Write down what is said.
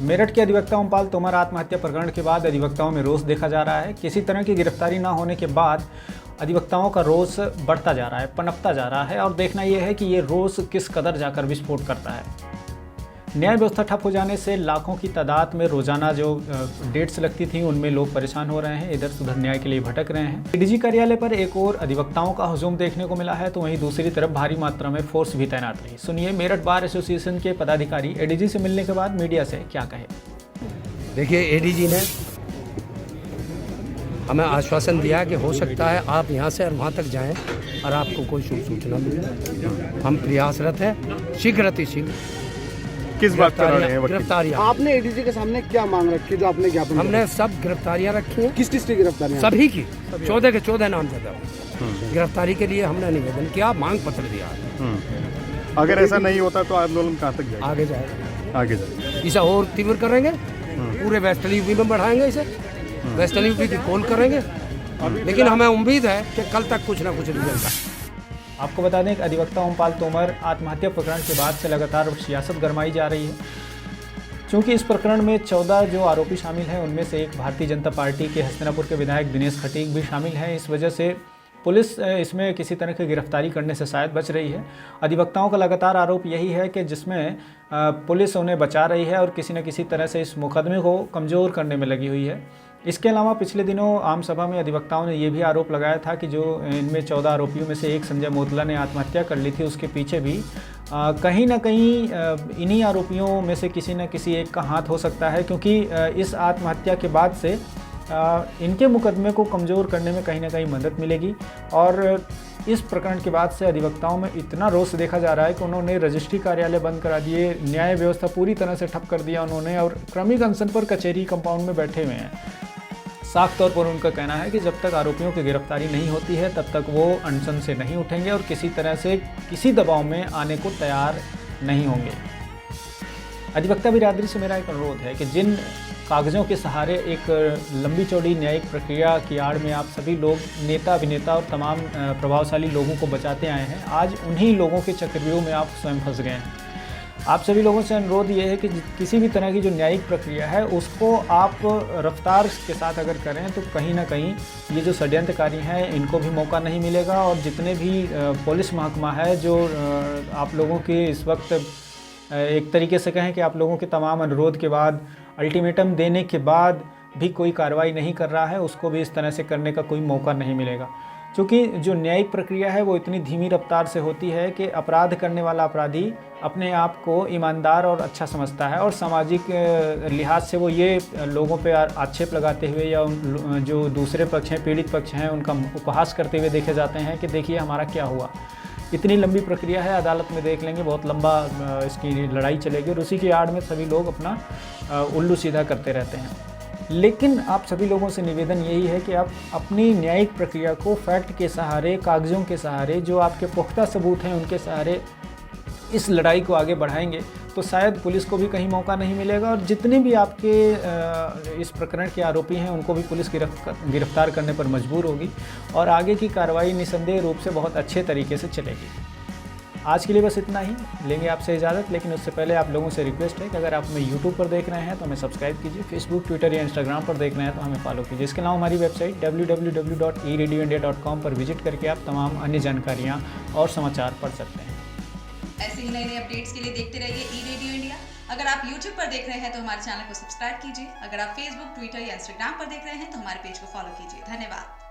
मेरठ के अधिवक्ता ओमपाल तोमर आत्महत्या प्रकरण के बाद अधिवक्ताओं में रोष देखा जा रहा है। किसी तरह की गिरफ्तारी न होने के बाद अधिवक्ताओं का रोष बढ़ता जा रहा है, पनपता जा रहा है और देखना यह है कि ये रोष किस कदर जाकर विस्फोट करता है। न्याय व्यवस्था ठप हो जाने से लाखों की तादाद में रोजाना जो डेट्स लगती थी उनमें लोग परेशान हो रहे हैं, इधर से उधर न्याय के लिए भटक रहे हैं। एडीजी कार्यालय पर एक और अधिवक्ताओं का हुजूम देखने को मिला है तो वहीं दूसरी तरफ भारी मात्रा में फोर्स भी तैनात रही। सुनिए मेरठ बार एसोसिएशन के पदाधिकारी एडीजी से मिलने के बाद मीडिया से क्या कहे। देखिए, एडीजी ने हमें आश्वासन दिया कि हो सकता है आप यहाँ से और वहाँ तक जाएं और आपको कोई सूचना मिले। हम प्रयासरत हैं, शीघ्र अतिशीघ्र किस बात कर रहे हैं? गिरफ्तारियाँ। आपने एडीजी के सामने क्या मांग रखी जो आपने ज्ञापन? हमने सब गिरफ्तारियाँ रखी हैं। किस किस की गिरफ्तारियाँ? सभी की 14 के 14 नामजद गिरफ्तारी के लिए हमने निवेदन किया, मांग पत्र दिया। अगर ऐसा नहीं होता तो आंदोलन कहाँ तक जाएगा? आगे जाएगा, आगे जाएगा। इसे और तीव्र करेंगे, पूरे वेस्टर्न यूपी में बढ़ाएंगे, इसे वेस्टर्न यूपी की खोल करेंगे। लेकिन हमें उम्मीद है कि कल तक कुछ ना कुछ रिजल्ट आए। आपको बता दें कि अधिवक्ता ओमपाल तोमर आत्महत्या प्रकरण के बाद से लगातार सियासत गरमाई जा रही है। चूँकि इस प्रकरण में 14 जो आरोपी शामिल हैं उनमें से एक भारतीय जनता पार्टी के हस्तिनापुर के विधायक दिनेश खटीक भी शामिल हैं। इस वजह से पुलिस इसमें किसी तरह की गिरफ्तारी करने से शायद बच रही है। अधिवक्ताओं का लगातार आरोप यही है कि जिसमें पुलिस उन्हें बचा रही है और किसी न किसी तरह से इस मुकदमे को कमज़ोर करने में लगी हुई है। इसके अलावा पिछले दिनों आम सभा में अधिवक्ताओं ने ये भी आरोप लगाया था कि जो इनमें 14 आरोपियों में से एक संजय मोतला ने आत्महत्या कर ली थी, उसके पीछे भी कहीं ना कहीं इन्हीं आरोपियों में से किसी न किसी एक का हाथ हो सकता है, क्योंकि इस आत्महत्या के बाद से इनके मुकदमे को कमज़ोर करने में कहीं ना कहीं मदद मिलेगी। और इस प्रकरण के बाद से अधिवक्ताओं में इतना रोष देखा जा रहा है कि उन्होंने रजिस्ट्री कार्यालय बंद करा दिए, न्याय व्यवस्था पूरी तरह से ठप कर दिया उन्होंने और क्रमिक अनशन पर कचहरी कंपाउंड में बैठे हुए हैं। साफ तौर पर उनका कहना है कि जब तक आरोपियों की गिरफ्तारी नहीं होती है तब तक वो अनशन से नहीं उठेंगे और किसी तरह से किसी दबाव में आने को तैयार नहीं होंगे। अधिवक्ता बिरादरी से मेरा एक अनुरोध है कि जिन कागज़ों के सहारे एक लंबी चौड़ी न्यायिक प्रक्रिया की आड़ में आप सभी लोग नेता अभिनेता और तमाम प्रभावशाली लोगों को बचाते आए हैं, आज उन्हीं लोगों के चक्रव्यूह में आप स्वयं फंस गए हैं। आप सभी लोगों से अनुरोध ये है कि किसी भी तरह की जो न्यायिक प्रक्रिया है उसको आप रफ्तार के साथ अगर करें तो कहीं ना कहीं ये जो षड्यंत्रकारी हैं इनको भी मौका नहीं मिलेगा और जितने भी पुलिस महकमा है जो आप लोगों के इस वक्त एक तरीके से कहें कि आप लोगों के तमाम अनुरोध के बाद, अल्टीमेटम देने के बाद भी कोई कार्रवाई नहीं कर रहा है, उसको भी इस तरह से करने का कोई मौका नहीं मिलेगा। क्योंकि जो न्यायिक प्रक्रिया है वो इतनी धीमी रफ्तार से होती है कि अपराध करने वाला अपराधी अपने आप को ईमानदार और अच्छा समझता है और सामाजिक लिहाज से वो ये लोगों पे आक्षेप लगाते हुए या जो दूसरे पक्ष हैं, पीड़ित पक्ष हैं, उनका उपहास करते हुए देखे जाते हैं कि देखिए हमारा क्या हुआ। इतनी लंबी प्रक्रिया है, अदालत में देख लेंगे बहुत लंबा इसकी लड़ाई चलेगी और उसी की आड़ में सभी लोग अपना उल्लू सीधा करते रहते हैं। लेकिन आप सभी लोगों से निवेदन यही है कि आप अपनी न्यायिक प्रक्रिया को फैक्ट के सहारे, कागज़ों के सहारे, जो आपके पुख्ता सबूत हैं उनके सहारे इस लड़ाई को आगे बढ़ाएंगे तो शायद पुलिस को भी कहीं मौका नहीं मिलेगा और जितने भी आपके इस प्रकरण के आरोपी हैं उनको भी पुलिस गिरफ्तार करने पर मजबूर होगी और आगे की कार्रवाई निसंदेह रूप से बहुत अच्छे तरीके से चलेगी। आज के लिए बस इतना ही, लेंगे आपसे इजाज़त। लेकिन उससे पहले आप लोगों से रिक्वेस्ट है कि अगर आप हमें यूट्यूब पर देख रहे हैं तो हमें सब्सक्राइब कीजिए, फेसबुक, ट्विटर या इंस्टाग्राम पर देख रहे हैं तो हमें फॉलो कीजिए। इसके अलावा हमारी वेबसाइट www.eradioindia.com पर विजिट करके आप तमाम अन्य जानकारियाँ और समाचार पढ़ सकते हैं। ऐसे ही नए नए अपडेट्स के लिए देखते रहिए ई रेडियो इंडिया। अगर आप YouTube पर देख रहे हैं तो हमारे चैनल को सब्सक्राइब कीजिए। अगर आप Facebook, ट्विटर या इंस्टाग्राम पर देख रहे हैं तो हमारे पेज को फॉलो कीजिए। धन्यवाद।